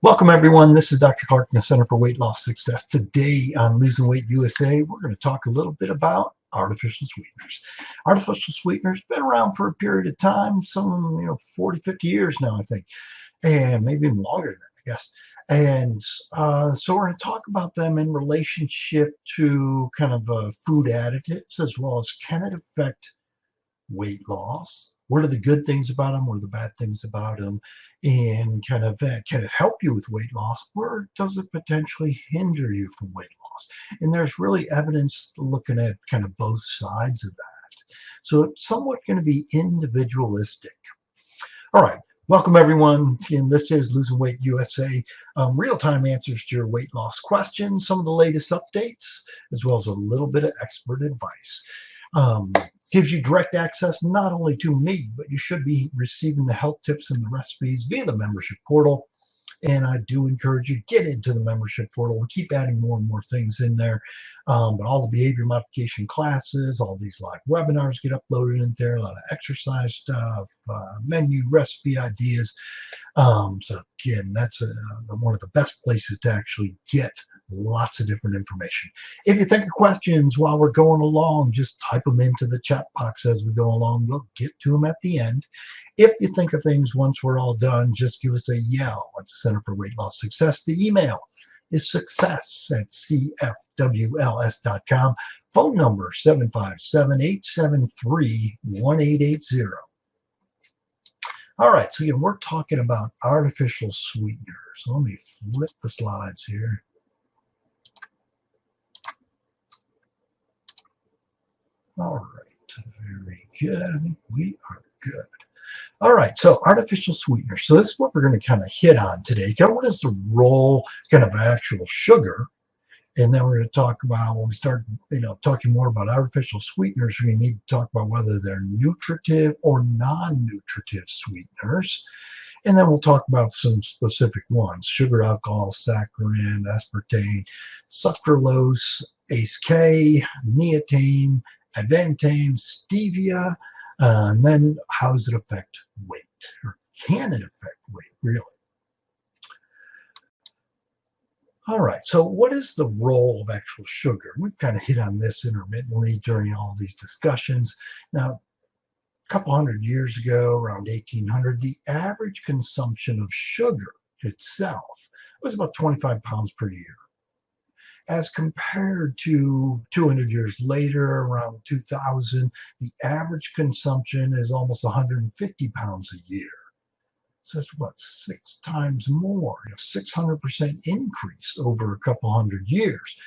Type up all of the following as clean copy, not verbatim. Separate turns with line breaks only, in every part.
Welcome everyone, this is Dr. Clark from the Center for Weight Loss Success. Today on Losing Weight USA, we're going to talk a little bit about artificial sweeteners. Artificial sweeteners been around for a period of time, some 40, 50 years now, I think, and maybe even longer than that, I guess. And so we're going to talk about them in relationship to kind of food additives, as well as can it affect weight loss? What are the good things about them? What are the bad things about them? And kind of can it help you with weight loss, or does it potentially hinder you from weight loss? And there's really evidence looking at kind of both sides of that. So it's somewhat going to be individualistic. All right. Welcome everyone. Again, this is Losing Weight USA, real-time answers to your weight loss questions, some of the latest updates, as well as a little bit of expert advice. Gives you direct access not only to me, but you should be receiving the health tips and the recipes via the membership portal. And I do encourage you to get into the membership portal. We keep adding more and more things in there. But all the behavior modification classes, all these live webinars get uploaded in there, a lot of exercise stuff, menu recipe ideas. So again, that's one of the best places to actually get lots of different information. If you think of questions while we're going along, just type them into the chat box as we go along. We'll get to them at the end. If you think of things once we're all done, just give us a yell at the Center for Weight Loss Success. The email is success@cfwls.com. Phone number 757-873-1880. All right, so again, we're talking about artificial sweeteners. Let me flip the slides here. All right, very good. I think we are good. All right, so artificial sweeteners. So this is what we're going to kind of hit on today. What is the role kind of actual sugar? And then we're going to talk about, when we start talking more about artificial sweeteners, we need to talk about whether they're nutritive or non-nutritive sweeteners. And then we'll talk about some specific ones: sugar, alcohol, saccharin, aspartame, sucralose, ACE-K, neotame, advantame, stevia, and then how does it affect weight, or can it affect weight, really? All right, so what is the role of actual sugar? We've kind of hit on this intermittently during all these discussions. Now, a couple hundred years ago, around 1800, the average consumption of sugar itself was about 25 pounds per year. As compared to 200 years later, around 2000, the average consumption is almost 150 pounds a year. So that's what, 6 times more, 600% increase over a couple hundred years.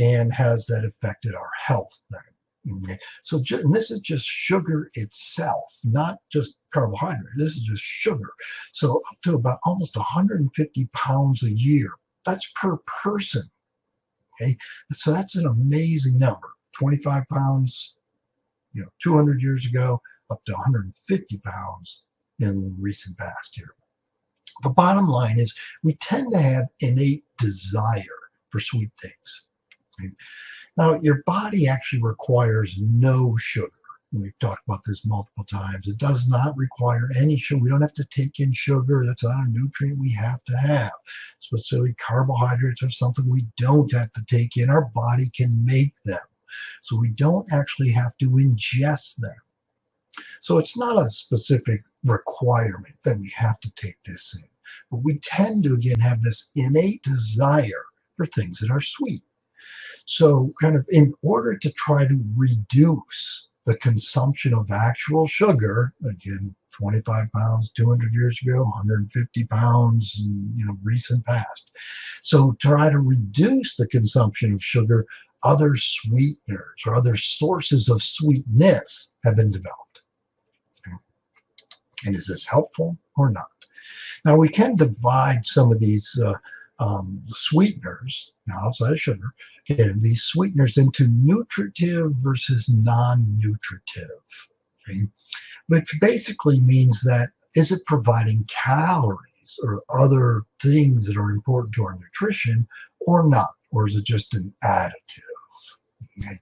And has that affected our health then? Okay. So and this is just sugar itself, not just carbohydrate. This is just sugar. So up to about almost 150 pounds a year. That's per person. Okay, so that's an amazing number. 25 pounds, 200 years ago, up to 150 pounds in recent past here. The bottom line is we tend to have innate desire for sweet things. Okay? Now, your body actually requires no sugar. We've talked about this multiple times. It does not require any sugar. We don't have to take in sugar. That's not a nutrient we have to have. Specifically, carbohydrates are something we don't have to take in. Our body can make them. So we don't actually have to ingest them. So it's not a specific requirement that we have to take this in. But we tend to, again, have this innate desire for things that are sweet. So kind of in order to try to reduce the consumption of actual sugar, again, 25 pounds 200 years ago, 150 pounds in recent past. So try to reduce the consumption of sugar, other sweeteners or other sources of sweetness have been developed. Okay. And is this helpful or not? Now we can divide some of these sweeteners, now outside of sugar, these sweeteners into nutritive versus non-nutritive. Okay? Which basically means that, is it providing calories or other things that are important to our nutrition or not? Or is it just an additive? Okay?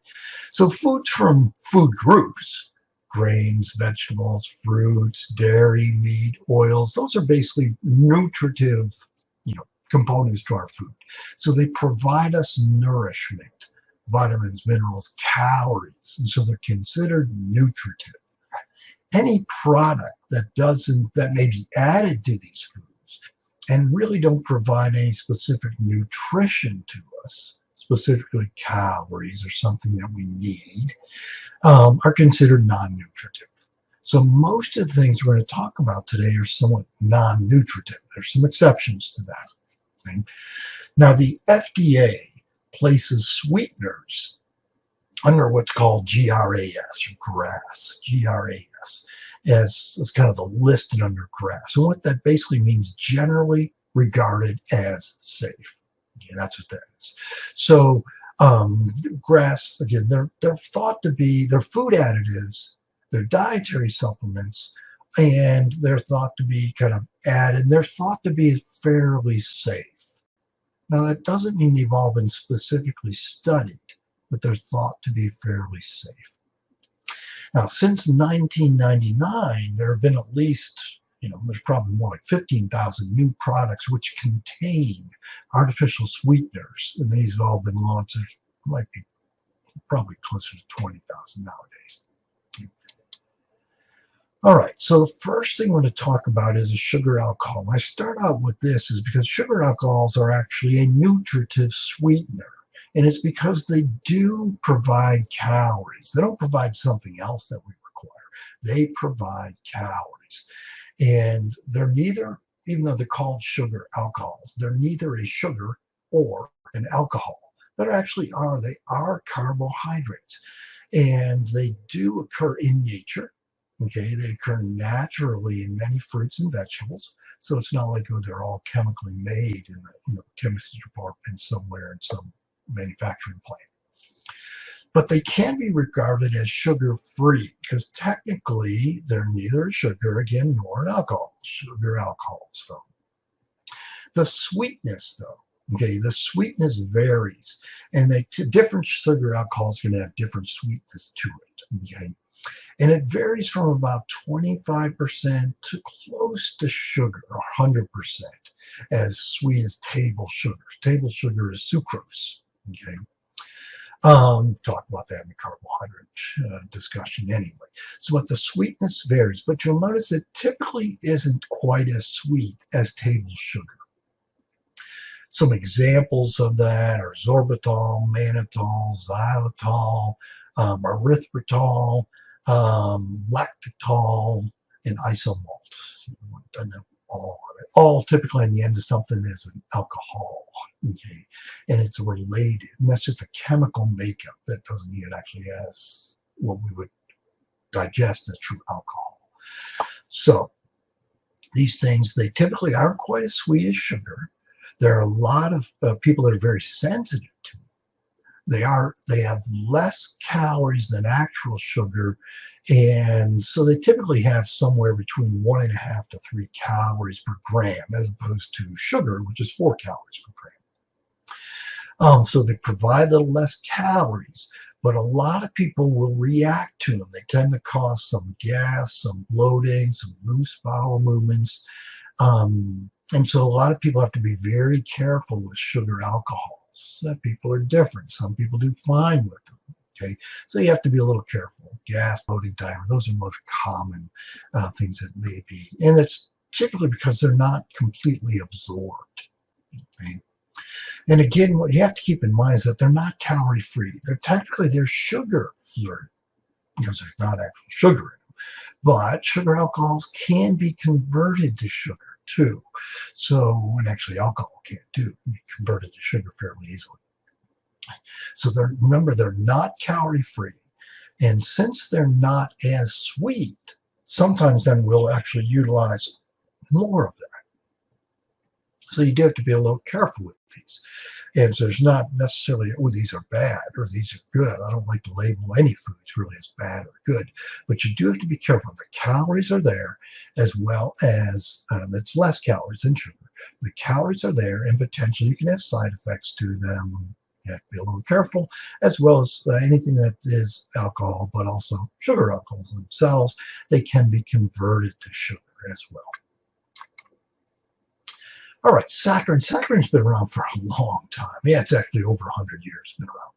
So foods from food groups, grains, vegetables, fruits, dairy, meat, oils, those are basically nutritive components to our food. So they provide us nourishment, vitamins, minerals, calories, and so they're considered nutritive. Any product that may be added to these foods and really don't provide any specific nutrition to us, specifically calories or something that we need, are considered non-nutritive. So most of the things we're going to talk about today are somewhat non-nutritive. There's some exceptions to that. Okay? Now, the FDA places sweeteners under what's called GRAS, or GRAS, G-R-A-S, as kind of the listed under GRAS. And what that basically means, generally regarded as safe. Okay, that's what that is. So GRAS, again, they're thought to be, they're food additives, they're dietary supplements, and they're thought to be kind of added, they're thought to be fairly safe. Now, that doesn't mean they've all been specifically studied, but they're thought to be fairly safe. Now, since 1999, there have been at least, there's probably more like 15,000 new products which contain artificial sweeteners, and these have all been launched. There might be probably closer to 20,000 nowadays. All right, so the first thing we're going to talk about is a sugar alcohol. I start out with this is because sugar alcohols are actually a nutritive sweetener. And it's because they do provide calories. They don't provide something else that we require. They provide calories. And they're neither, even though they're called sugar alcohols, they're neither a sugar or an alcohol. But actually they are carbohydrates. And they do occur in nature. Okay, they occur naturally in many fruits and vegetables. So it's not like, they're all chemically made in the chemistry department somewhere in some manufacturing plant. But they can be regarded as sugar-free because technically they're neither a sugar, again, nor an alcohol. Sugar alcohols, though. The sweetness, though, okay, the sweetness varies, and different sugar alcohols can have different sweetness to it. Okay. And it varies from about 25% to close to sugar, or 100%, as sweet as table sugar. Table sugar is sucrose. Okay. Talk about that in the carbohydrate discussion anyway. So, but the sweetness varies, but you'll notice it typically isn't quite as sweet as table sugar. Some examples of that are sorbitol, mannitol, xylitol, erythritol, lactitol, and isomalt. Doesn't have all on it. All typically on the end of something is an alcohol. Okay, and it's related, and that's just a chemical makeup. That doesn't mean it actually has what we would digest as true alcohol. So these things, they typically aren't quite as sweet as sugar. There are a lot of people that are very sensitive to it. They have less calories than actual sugar, and so they typically have somewhere between 1.5 to 3 calories per gram, as opposed to sugar, which is 4 calories per gram. So they provide a little less calories, but a lot of people will react to them. They tend to cause some gas, some bloating, some loose bowel movements. And so a lot of people have to be very careful with sugar alcohols. People are different. Some people do fine with them. Okay, so you have to be a little careful. Gas, bloating, diarrhea, those are most common things that may be. And it's typically because they're not completely absorbed. Okay? And again, what you have to keep in mind is that they're not calorie-free. They're sugar-free because there's not actual sugar in them. But sugar alcohols can be converted to sugar too. So, and actually alcohol can't be converted to sugar fairly easily. So remember, they're not calorie-free. And since they're not as sweet, sometimes then we'll actually utilize more of that. So you do have to be a little careful with these. And so there's not necessarily, these are bad or these are good. I don't like to label any foods really as bad or good. But you do have to be careful. The calories are there, as well as it's less calories than sugar. The calories are there, and potentially you can have side effects to them. You have to be a little careful, as well as anything that is alcohol, but also sugar alcohols themselves. They can be converted to sugar as well. All right, saccharin. Saccharin's been around for a long time. Yeah, it's actually over 100 years been around.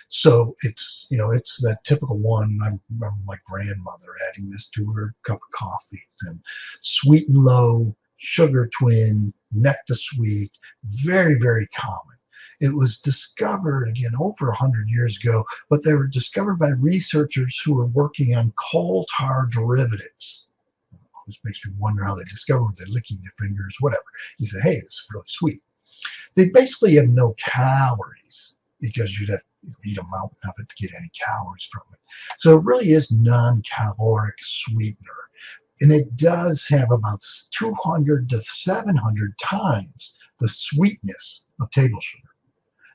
So it's, it's that typical one. I remember my grandmother adding this to her cup of coffee. And sweet and low, sugar twin, nectar sweet, very, very common. It was discovered again over 100 years ago, but they were discovered by researchers who were working on coal tar derivatives. Always makes me wonder how they discovered it. They're licking their fingers, whatever. You say, hey, this is really sweet. They basically have no calories because you'd have to eat a mountain of it to get any calories from it. So it really is non-caloric sweetener. And it does have about 200 to 700 times the sweetness of table sugar.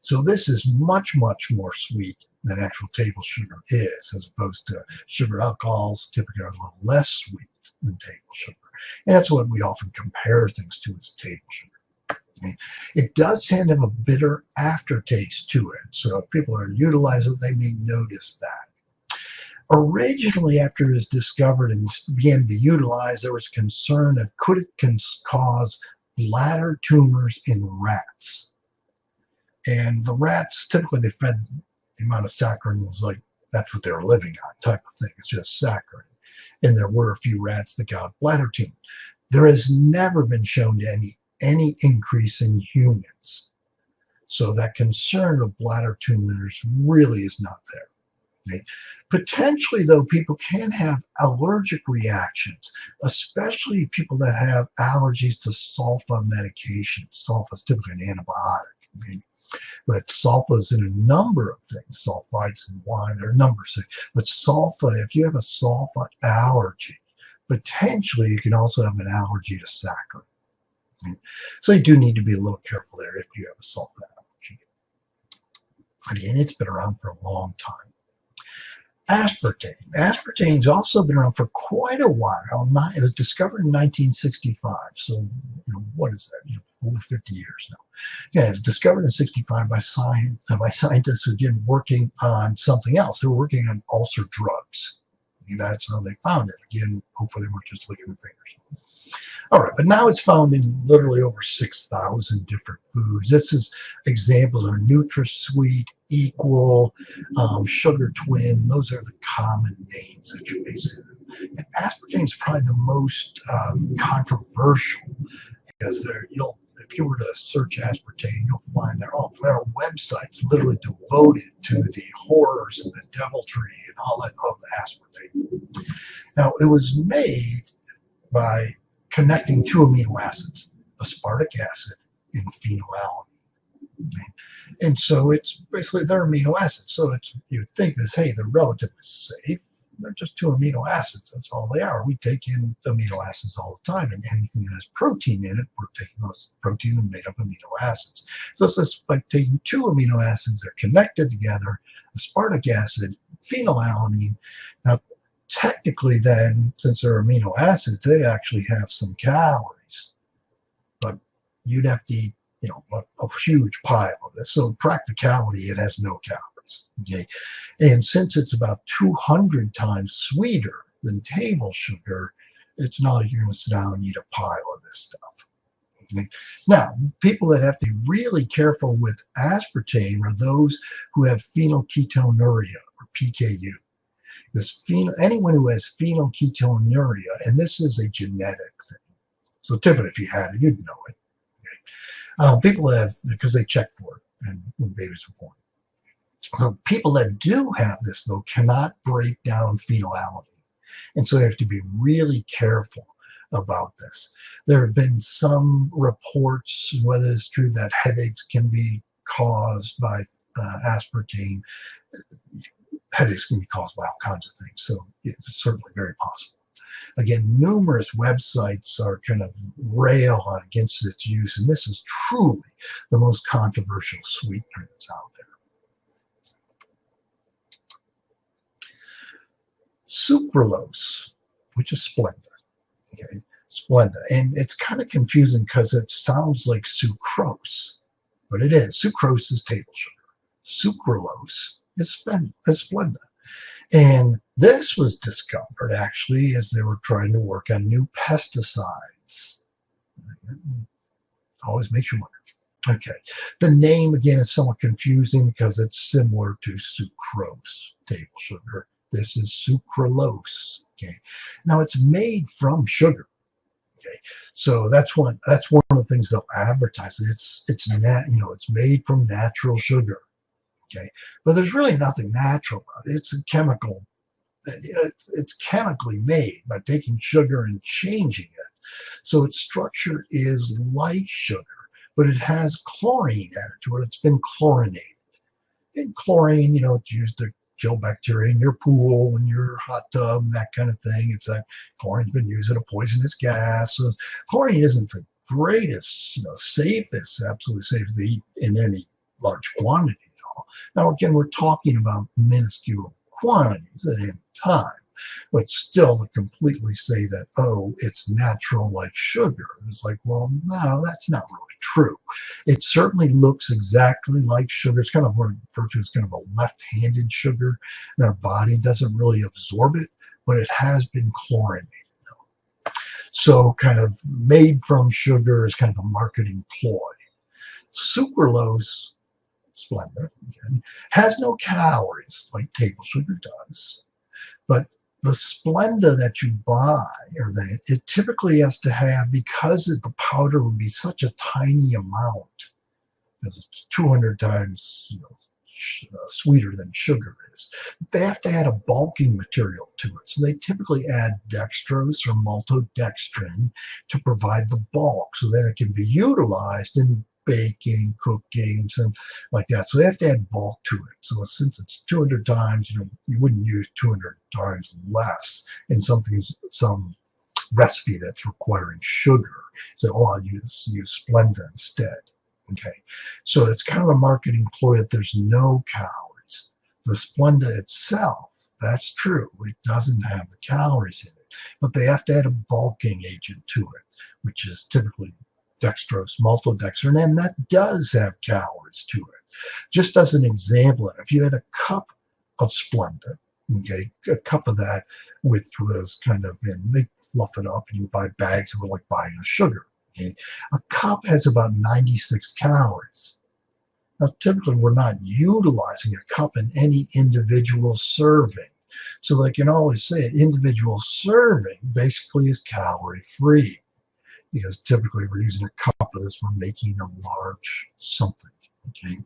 So this is much, much more sweet than actual table sugar is, as opposed to sugar alcohols typically are a little less sweet than table sugar. And that's what we often compare things to as table sugar. It does tend to have a bitter aftertaste to it. So if people are utilizing it, they may notice that. Originally, after it was discovered and began to be utilized, there was concern of could it cause bladder tumors in rats. And the rats, typically they fed the amount of saccharin was like, that's what they were living on type of thing. It's just saccharin. And there were a few rats that got bladder tumor. There has never been shown to any increase in humans. So that concern of bladder tumors really is not there. Okay? Potentially, though, people can have allergic reactions, especially people that have allergies to sulfa medication. Sulfa is typically an antibiotic. Okay? But sulfa is in a number of things. Sulfites in wine, there are a number of things. But sulfa, if you have a sulfa allergy, potentially you can also have an allergy to saccharin. So you do need to be a little careful there if you have a sulfa allergy. Again, it's been around for a long time. Aspartame. Aspartame's also been around for quite a while. It was discovered in 1965. So, what is that? Over 50 years now. Yeah, it was discovered in 65 by scientists who again working on something else. They were working on ulcer drugs. That's how they found it. Again, hopefully they weren't just licking their fingers. All right, but now it's found in literally over 6,000 different foods. This is examples of NutraSweet, Equal, Sugar Twin. Those are the common names that you may see. And aspartame is probably the most controversial because if you were to search aspartame, you'll find there are websites literally devoted to the horrors and the deviltry and all that of aspartame. Now, it was made by connecting two amino acids, aspartic acid and phenylalanine. Okay? And so it's basically they're amino acids. So you'd think this, hey, they're relatively safe. They're just two amino acids. That's all they are. We take in amino acids all the time, and anything that has protein in it, we're taking those protein and made up amino acids. So it's just like taking two amino acids, they're connected together, aspartic acid, phenylalanine. Now, technically then, since they're amino acids, they actually have some calories, but you'd have to eat, a huge pile of this. So practicality, it has no calories. Okay, and since it's about 200 times sweeter than table sugar, it's not like you're going to sit down and eat a pile of this stuff. Okay? Now, people that have to be really careful with aspartame are those who have phenylketonuria or PKU. Anyone who has phenylketonuria, and this is a genetic thing. So typically, if you had it, you'd know it. Okay? People have, because they check for it and when babies are born. So people that do have this, though, cannot break down phenylalanine. And so they have to be really careful about this. There have been some reports, whether it's true, that headaches can be caused by aspartame. Headaches can be caused by all kinds of things, so it's certainly very possible. Again, numerous websites are kind of rail against its use, and this is truly the most controversial sweetener that's out there. Sucralose, which is Splenda. Okay? Splenda, and it's kind of confusing because it sounds like sucrose, but it is. Sucrose is table sugar. Sucralose is Splenda. And this was discovered actually as they were trying to work on new pesticides. Always makes you wonder. Okay, the name again is somewhat confusing because it's similar to sucrose, table sugar. This is sucralose. Okay, now it's made from sugar. Okay, so that's one of the things they'll advertise. It's made from natural sugar. Okay, but there's really nothing natural about it. It's a chemical. It's chemically made by taking sugar and changing it. So its structure is like sugar, but it has chlorine added to it. It's been chlorinated. And chlorine, it's used to kill bacteria in your pool, in your hot tub, that kind of thing. It's like chlorine's been used as a poisonous gas. So chlorine isn't the greatest, safest, absolutely safe to eat in any large quantity at all. Now, again, we're talking about minuscule quantities at any time. But still to completely say that, oh, it's natural like sugar, it's like, well, no, that's not really true. It certainly looks exactly like sugar. It's kind of referred to as kind of a left-handed sugar, and our body doesn't really absorb it, but it has been chlorinated. So kind of made from sugar is kind of a marketing ploy. Sucralose, Splenda, again, has no calories like table sugar does, but the Splenda that you buy, it typically has to have, because the powder would be such a tiny amount, because it's 200 times sweeter than sugar is. They have to add a bulking material to it. So they typically add dextrose or maltodextrin to provide the bulk so that it can be utilized in baking, cooking, and like that. So they have to add bulk to it. So since it's 200 times, you wouldn't use 200 times less in some recipe that's requiring sugar. So, I'll use Splenda instead. Okay, so it's kind of a marketing ploy that there's no calories. The Splenda itself, that's true, it doesn't have the calories in it, but they have to add a bulking agent to it, which is typically dextrose, maltodextrin, and that does have calories to it. Just as an example, if you had a cup of Splenda, okay, a cup of that which was kind of they fluff it up and you buy bags of it like buying a sugar. Okay? A cup has about 96 calories. Now, typically, we're not utilizing a cup in any individual serving. So they can always say an individual serving basically is calorie free, because typically we're using a cup of this, we're making a large something. Okay,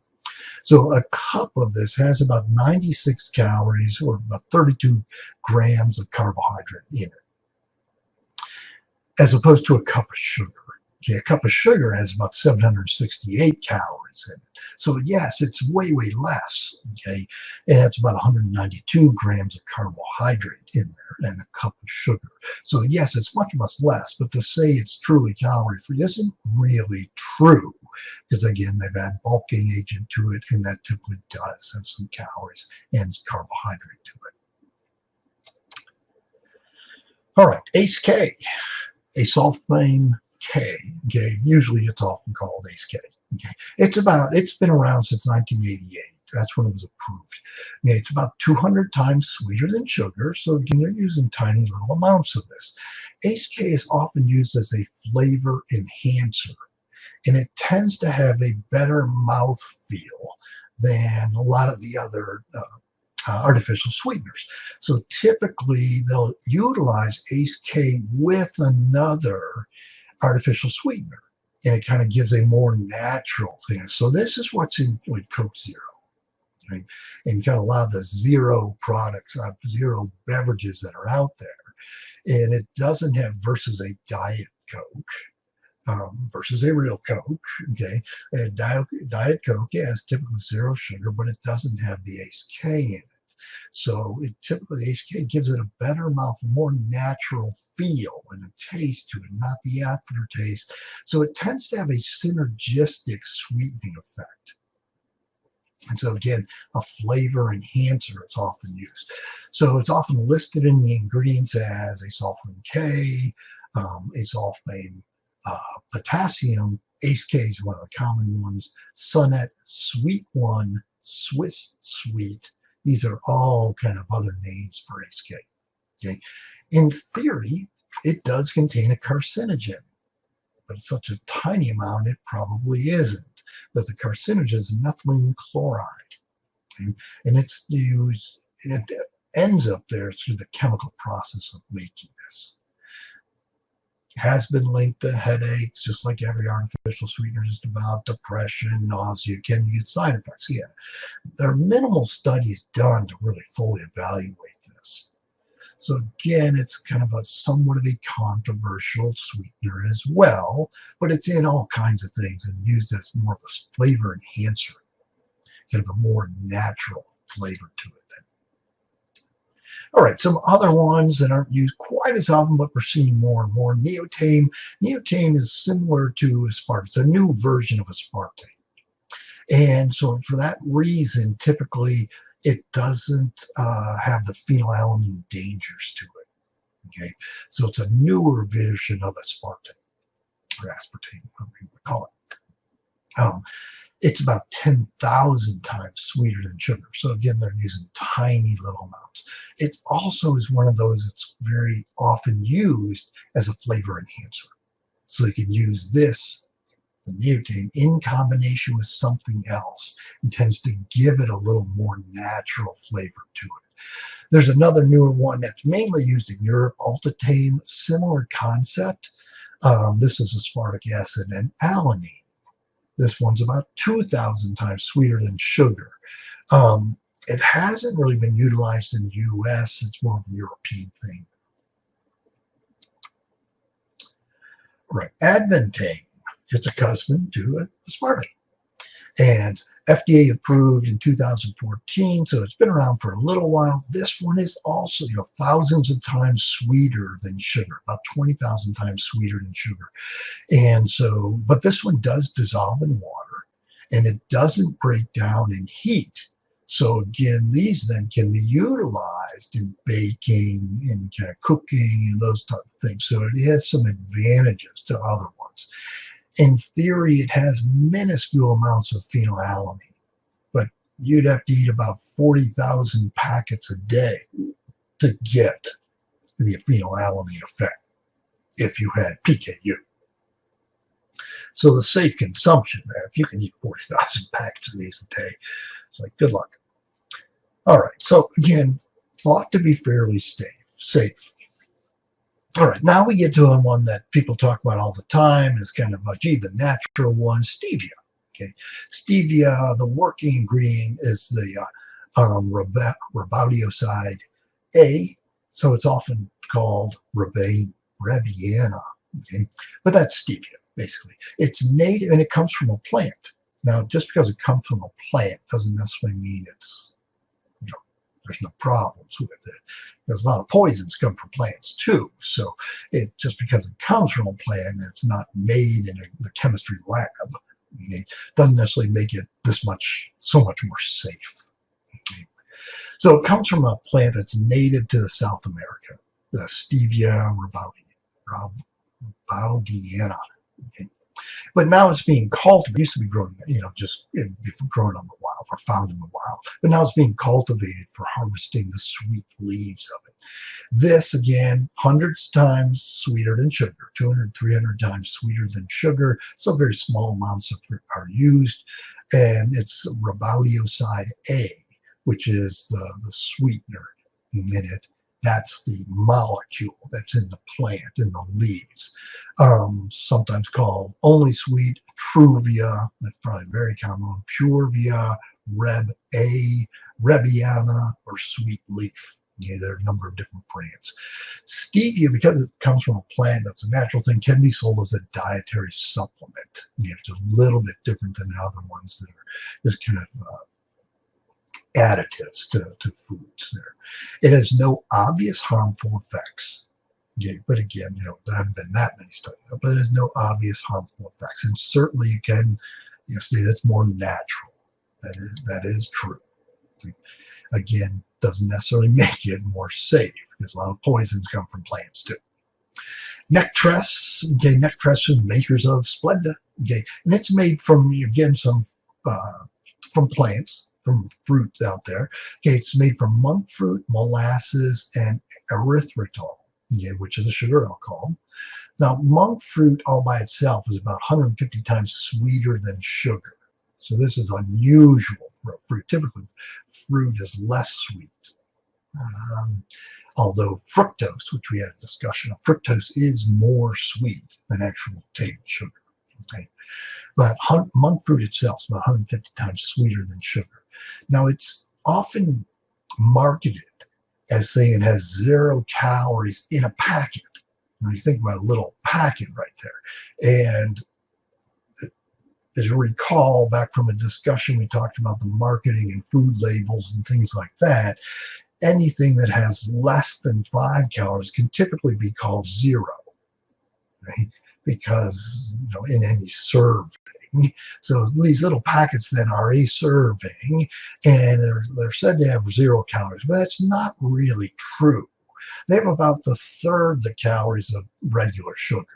so a cup of this has about 96 calories or about 32 grams of carbohydrate in it, as opposed to a cup of sugar. Okay, a cup of sugar has about 768 calories in it. So yes, it's way, way less. Okay, and it's about 192 grams of carbohydrate in there and a cup of sugar. So yes, it's much, much less, but to say it's truly calorie free isn't really true, because again, they've added bulking agent to it, and that typically does have some calories and carbohydrate to it. All right, ACE K, acesulfame K. Okay, usually it's often called ACE K. Okay, it's been around since 1988. That's when it was approved. Okay, it's about 200 times sweeter than sugar, so again, they're using tiny little amounts of this. ACE K is often used as a flavor enhancer, and it tends to have a better mouth feel than a lot of the other artificial sweeteners. So typically, they'll utilize ACE K with another artificial sweetener, and it kind of gives a more natural thing. So this is what's in with Coke Zero, right? And you got a lot of the zero products, zero beverages that are out there, and it doesn't have versus a Diet Coke. Versus a real Coke, okay? And Diet Coke, yeah, has typically zero sugar, but it doesn't have the ACE K in it. So typically the HK gives it a better mouth, more natural feel and a taste to it, not the aftertaste. So it tends to have a synergistic sweetening effect. And so again, a flavor enhancer is often used. So it's often listed in the ingredients as acesulfame K, acesulfame potassium. ACE K is one of the common ones. Sunnet, Sweet One, Swiss Sweet. These are all kind of other names for ACE K. Okay? In theory, it does contain a carcinogen, but such a tiny amount it probably isn't. But the carcinogen is methylene chloride, and it's used, and it ends up there through the chemical process of making this. Has been linked to headaches, just like every artificial sweetener, just about depression, nausea. Can you get side effects? Yeah. There are minimal studies done to really fully evaluate this. So again, it's kind of a somewhat of a controversial sweetener as well, but it's in all kinds of things and used as more of a flavor enhancer, kind of a more natural flavor to it. All right, some other ones that aren't used quite as often, but we're seeing more and more. Neotame. Neotame is similar to aspartame. It's a new version of aspartame. And so for that reason, typically it doesn't have the phenylalanine dangers to it. Okay, so it's a newer version of aspartame, or aspartame, whatever you would call it. It's about 10,000 times sweeter than sugar. So again, they're using tiny little amounts. It also is one of those that's very often used as a flavor enhancer. So you can use this, the neotame, in combination with something else. It tends to give it a little more natural flavor to it. There's another newer one that's mainly used in Europe, Altatame, similar concept. This is aspartic acid and alanine. This one's about 2,000 times sweeter than sugar. It hasn't really been utilized in the US. It's more of a European thing. Right, Advantane. It's a cousin to aspartame. And FDA approved in 2014, so it's been around for a little while. This one is also, thousands of times sweeter than sugar, about 20,000 times sweeter than sugar. And so, but this one does dissolve in water, and it doesn't break down in heat. So again, these then can be utilized in baking and kind of cooking and those type of things. So it has some advantages to other ones. In theory, it has minuscule amounts of phenylalanine, but you'd have to eat about 40,000 packets a day to get the phenylalanine effect if you had PKU. So the safe consumption, if you can eat 40,000 packets of these a day, it's like, good luck. All right, so again, thought to be fairly safe. All right, now we get to one that people talk about all the time. It's kind of, gee, the natural one, stevia. Okay, stevia, the working ingredient is the rebaudioside A, so it's often called Rebiana. Okay, but that's stevia, basically. It's native, and it comes from a plant. Now, just because it comes from a plant doesn't necessarily mean it's, there's no problems with it. Because a lot of poisons come from plants too. So it just because it comes from a plant and it's not made in the chemistry lab, it doesn't necessarily make it so much more safe. Okay. So it comes from a plant that's native to South America, the Stevia rebaudiana. Okay. But now it's being cultivated. It used to be grown, just grown on the wild or found in the wild. But now it's being cultivated for harvesting the sweet leaves of it. This, again, hundreds of times sweeter than sugar, 200, 300 times sweeter than sugar. So very small amounts are used. And it's rebaudioside A, which is the sweetener in it. That's the molecule that's in the plant, in the leaves. Sometimes called only sweet, Truvia, that's probably very common, Purevia, Reb A, Rebiana, or sweet leaf. Okay, there are a number of different brands. Stevia, because it comes from a plant that's a natural thing, can be sold as a dietary supplement. It's a little bit different than the other ones that are just kind of additives to foods there. It has no obvious harmful effects. Yeah, but again, there haven't been that many studies, but it has no obvious harmful effects. And certainly you can say that's more natural. That is true. Again, doesn't necessarily make it more safe because a lot of poisons come from plants too. Nectress, okay, Nectress is makers of Splenda, okay, and it's made from, again, some from plants, from fruits out there. Okay, it's made from monk fruit, molasses, and erythritol. okay, which is a sugar alcohol. Now, monk fruit all by itself is about 150 times sweeter than sugar. So this is unusual for a fruit. Typically, fruit is less sweet. Um, Although fructose, which we had a discussion of, fructose is more sweet than actual table sugar. Okay, but monk fruit itself is about 150 times sweeter than sugar. Now, it's often marketed as saying it has 0 calories in a packet. Now, you think about a little packet right there. And as you recall back from a discussion, we talked about the marketing and food labels and things like that. Anything that has less than 5 calories can typically be called zero, right? Because in any serving. So these little packets then are a serving, and they're said to have 0 calories, but that's not really true. They have about the third the calories of regular sugar.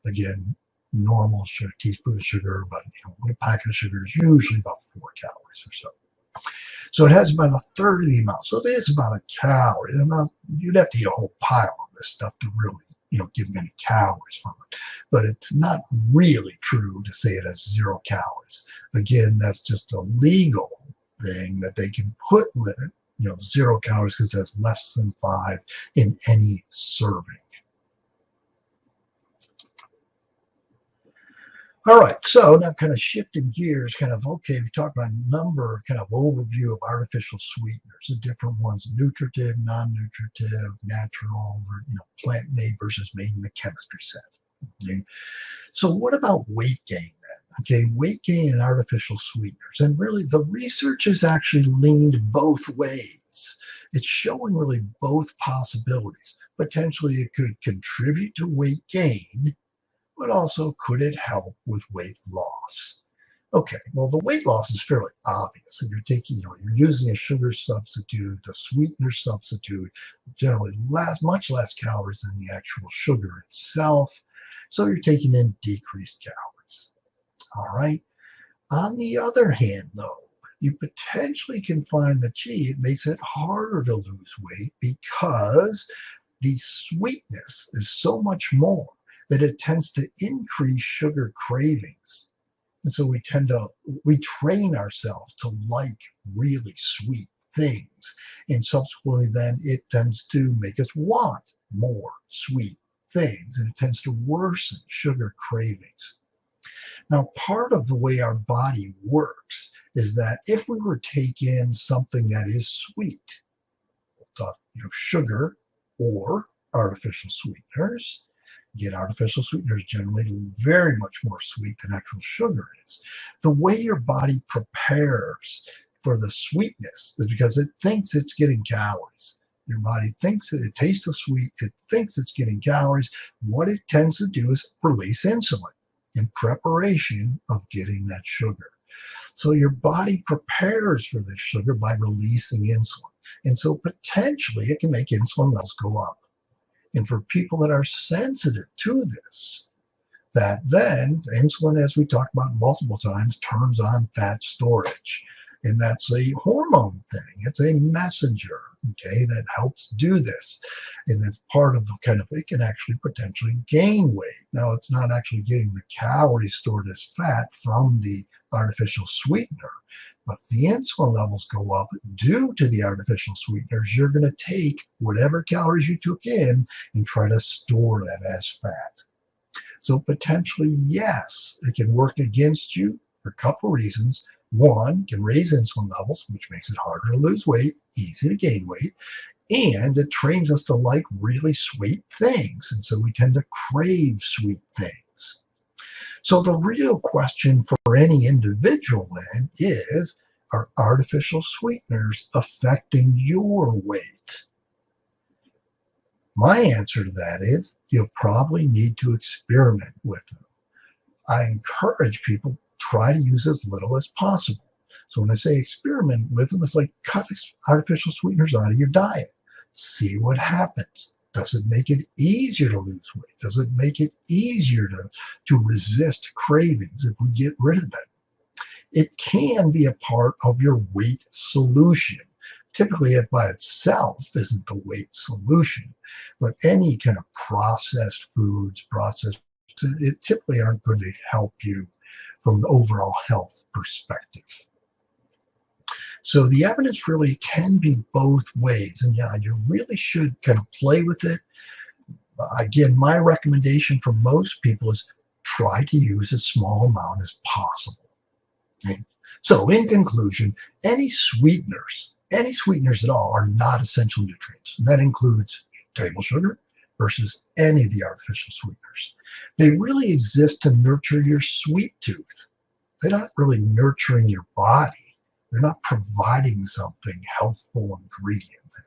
Again, normal sugar, teaspoon of sugar, but a packet of sugar is usually about 4 calories or so. So it has about a third of the amount. So it is about a calorie. You'd have to eat a whole pile of this stuff to really, get many calories from it. But it's not really true to say it has 0 calories. Again, that's just a legal thing that they can put 0 calories because it has less than 5 in any serving. All right, so now kind of shifting gears, we talked about a number, kind of overview of artificial sweeteners, the different ones, nutritive, non-nutritive, natural, or, plant-made versus made in the chemistry set. Okay? So what about weight gain then? Okay, weight gain and artificial sweeteners. And really the research has actually leaned both ways. It's showing really both possibilities. Potentially it could contribute to weight gain, but also could it help with weight loss? Okay, well, the weight loss is fairly obvious. If you're taking, you're using a sugar substitute, a sweetener substitute, generally much less calories than the actual sugar itself. So you're taking in decreased calories. All right. On the other hand, though, you potentially can find that, it makes it harder to lose weight because the sweetness is so much more that it tends to increase sugar cravings. And so we train ourselves to like really sweet things. And subsequently then it tends to make us want more sweet things, and it tends to worsen sugar cravings. Now, part of the way our body works is that if we were to take in something that is sweet, sugar or artificial sweeteners, get artificial sweeteners generally very much more sweet than actual sugar is. The way your body prepares for the sweetness is because it thinks it's getting calories. Your body thinks that it tastes so sweet, it thinks it's getting calories. What it tends to do is release insulin in preparation of getting that sugar. So your body prepares for this sugar by releasing insulin. And so potentially it can make insulin levels go up. And for people that are sensitive to this, that then insulin, as we talked about multiple times, turns on fat storage. And that's a hormone thing. It's a messenger, okay, that helps do this. And it's part of it can actually potentially gain weight. Now, it's not actually getting the calories stored as fat from the artificial sweetener, but the insulin levels go up due to the artificial sweeteners. You're going to take whatever calories you took in and try to store that as fat. So potentially, yes, it can work against you for a couple of reasons. One, can raise insulin levels, which makes it harder to lose weight, easy to gain weight, and it trains us to like really sweet things. And so we tend to crave sweet things. So the real question for any individual then is, are artificial sweeteners affecting your weight? My answer to that is you'll probably need to experiment with them. I encourage people try to use as little as possible. So when I say experiment with them, it's like cut artificial sweeteners out of your diet. See what happens. Does it make it easier to lose weight? Does it make it easier to resist cravings if we get rid of them? It can be a part of your weight solution Typically, it by itself isn't the weight solution, but any kind of processed foods, it typically aren't going to help you from an overall health perspective. So the evidence really can be both ways. And yeah, you really should kind of play with it. Again, my recommendation for most people is try to use as small amount as possible. Okay? So in conclusion, any sweeteners at all are not essential nutrients. And that includes table sugar versus any of the artificial sweeteners. They really exist to nurture your sweet tooth. They're not really nurturing your body. They're not providing something healthful ingredient there.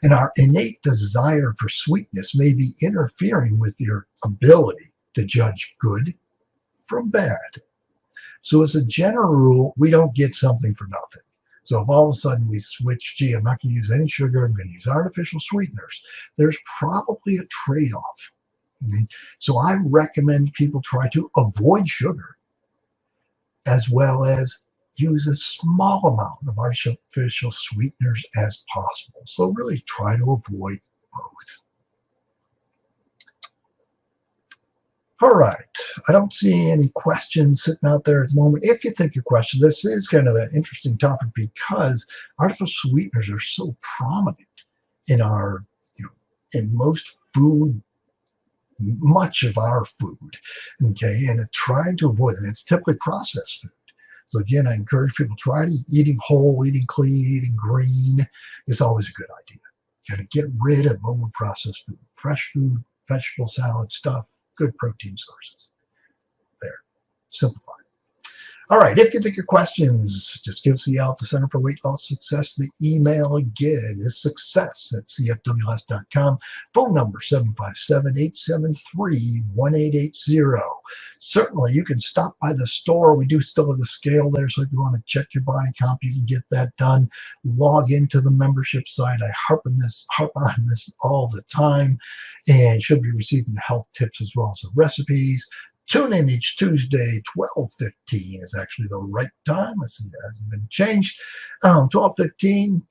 And our innate desire for sweetness may be interfering with your ability to judge good from bad. So as a general rule, we don't get something for nothing. So if all of a sudden we switch, gee, I'm not going to use any sugar, I'm going to use artificial sweeteners, there's probably a trade-off. Okay? So I recommend people try to avoid sugar as well as use a small amount of artificial sweeteners as possible. So really try to avoid both. All right, I don't see any questions sitting out there at the moment. If you think your question, this is kind of an interesting topic because artificial sweeteners are so prominent in our, in most food, much of our food, okay, and trying to avoid it. It's typically processed food. So again, I encourage people to try eating whole, eating clean, eating green. It's always a good idea. You got to get rid of over-processed food, fresh food, vegetable salad stuff, good protein sources. There, simplify. All right, if you think your questions, just give us a yell at the Center for Weight Loss Success. The email again is success@cfws.com. Phone number 757-873-1880. Certainly, you can stop by the store. We do still have the scale there, so if you want to check your body comp, you can get that done. Log into the membership site. I harp on this all the time, and should be receiving health tips as well as the recipes. Tune in each Tuesday, 12:15 is actually the right time. I see that hasn't been changed. 12:15,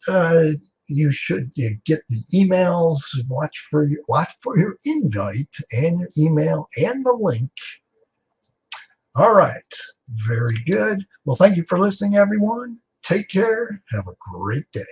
you should get the emails. Watch for your invite and your email and the link. All right, very good. Well, thank you for listening, everyone. Take care. Have a great day.